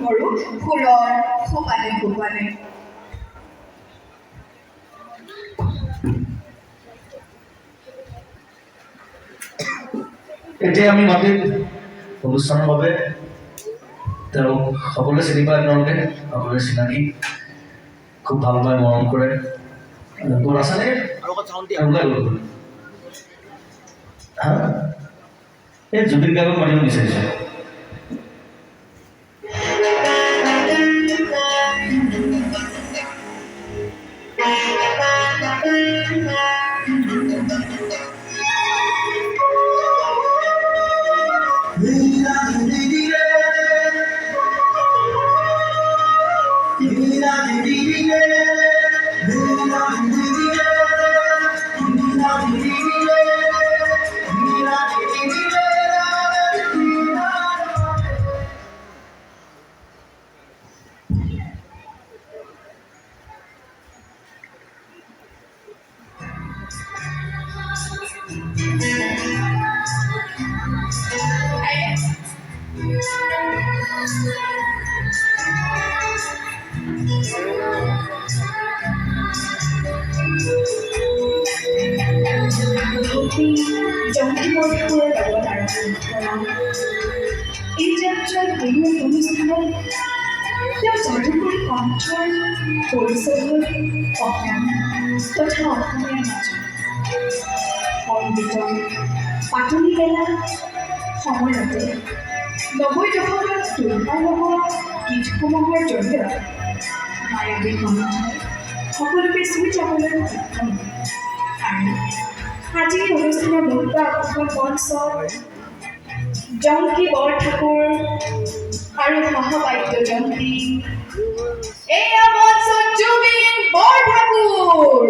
কৰোঁ ফুলৰ সোপানে সোপানে। এতিয়া আমি মাতিম অনুষ্ঠানৰ বাবে তেওঁক সকলোৱে চিনি পায়, আপোনালোকে সকলোৱে চিনাকি, খুব ভাল পায়, মৰম কৰে। ক'ত আছেনে? এই জুবিন গাৰ্গক মাতিব বিচাৰিছোঁ। জংকীপুৰৰ লগত আৰম্ভ কৰা এই যাত্ৰাৰ বিহুৰ অনুষ্ঠানত তেওঁ যাদুকৰী কণ্ঠৰ পৰিচয় হ'ল অসম তথা অসমীয়াৰ মাজত সংগীতৰ পাতনি মেলা সময়তে ৯০ দশকত তুলনা লগোৱা গীতসমূহৰ জৰিয়তে মায়াবী কণ্ঠই সকলোকে চুই যাবলৈ সক্ষম আৰু আজিৰ অনুষ্ঠানৰ মুক্ত আকৰ্ষণ মঞ্চত জংকী বৰঠাকুৰ আৰু সহবাদ্যযন্ত্ৰী এয়া মঞ্চত Zubeen Borthakur.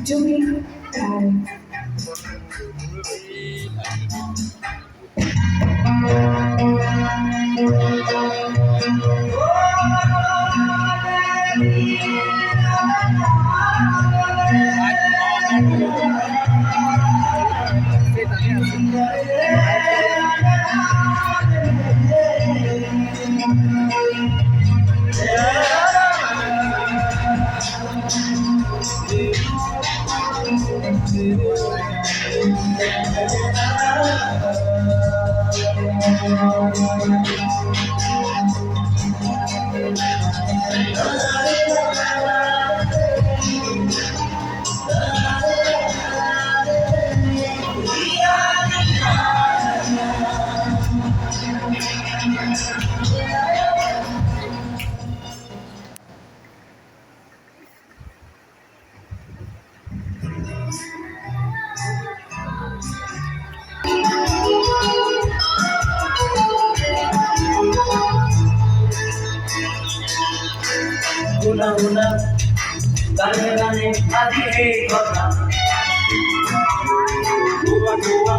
Jubin Una gane gane adi hey kotha Gua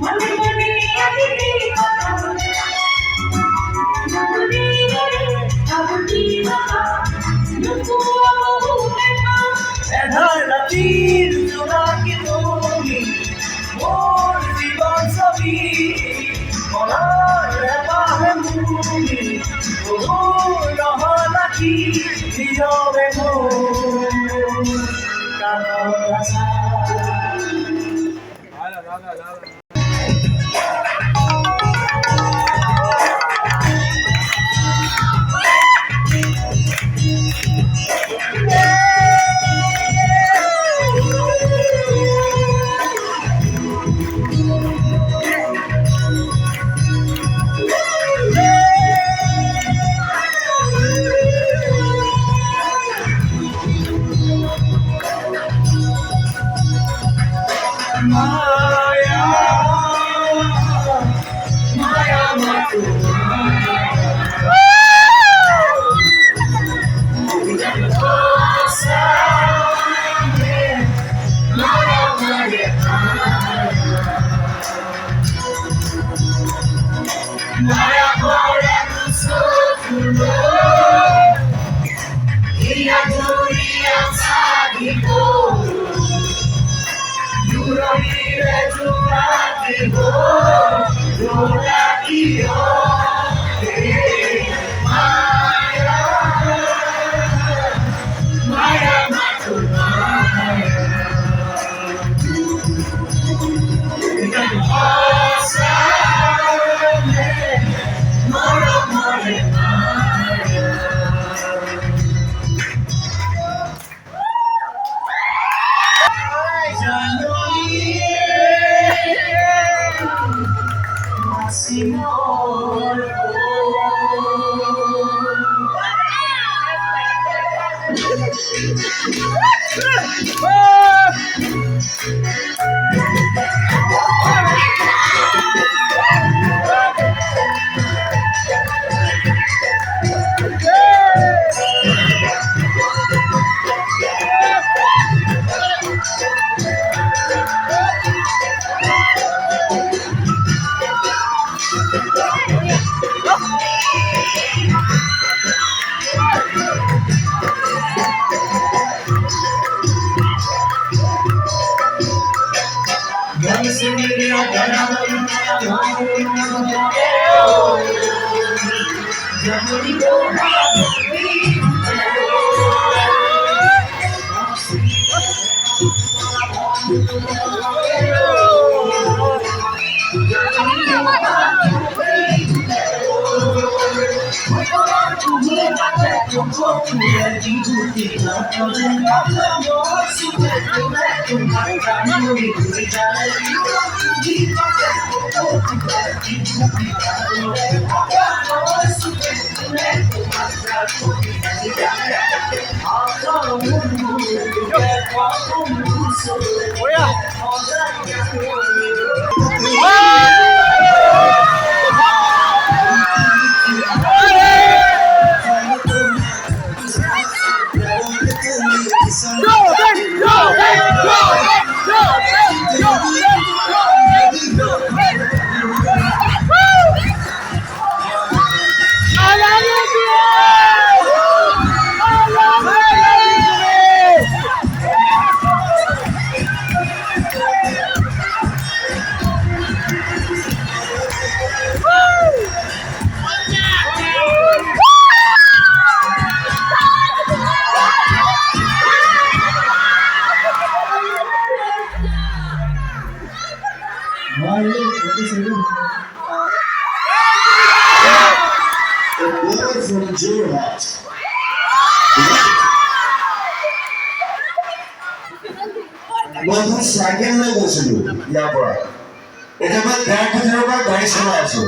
mane mane adi hey kotha Mane mane abdi mata nuku abu ena edhar latir jura ki tumi mor jiban sabi monar pahe নীরবে মায়া মায়া মাতু Maya Maya Sufuro Iya Duria Sadiko Duro Ire Duratiho Durakio Maya Maya Matu Maya From Jorhat. বন্ধু cycle নিয়ে বসেছিল ইয়ার পর এটা আমার 1,500 গাড়ি শোনা আছে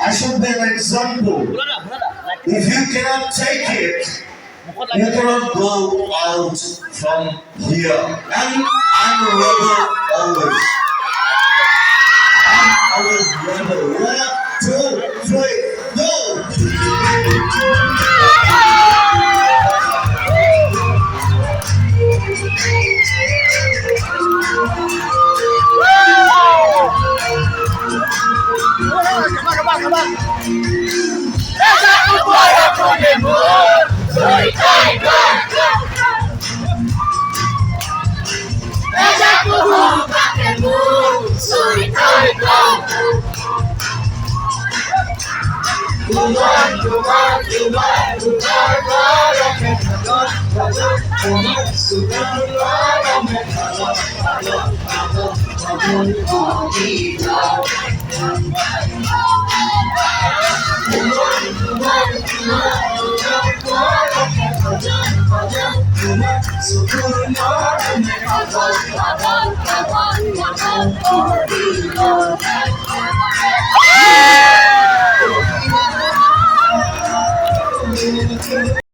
I should be an example. If you cannot take it, you cannot go out from here. And I'm a rebel always. I'm always rebel. 1, 2, 3, go! Solitario, Come on,